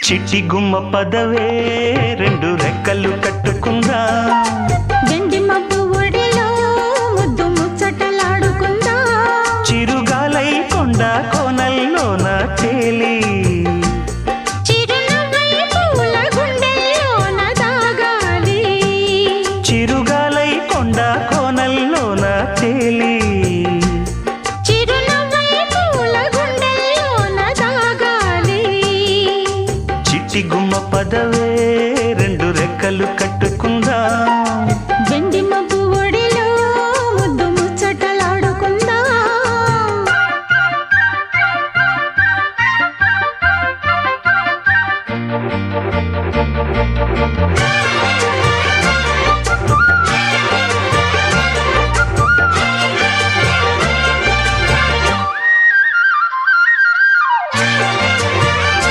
చిట్టి గుమ్మ పదవే రెండు రెక్కలు కట్టుకుందా వెండి మబ్బు ఒడిలో ముద్దు ముచ్చటలాడుకుందా చిరుగాలై కొండ కోనల్లోన తేలి చిరునవ్వై పూల గుండెల్లోన దాగాలి చిరుగాలై కొండ కోనల్లోన తేలి చిరునవ్వై పూల గుండెల్లోన దాగాలి చిట్టి గుమ్మ పదవే రెండు రెక్కలు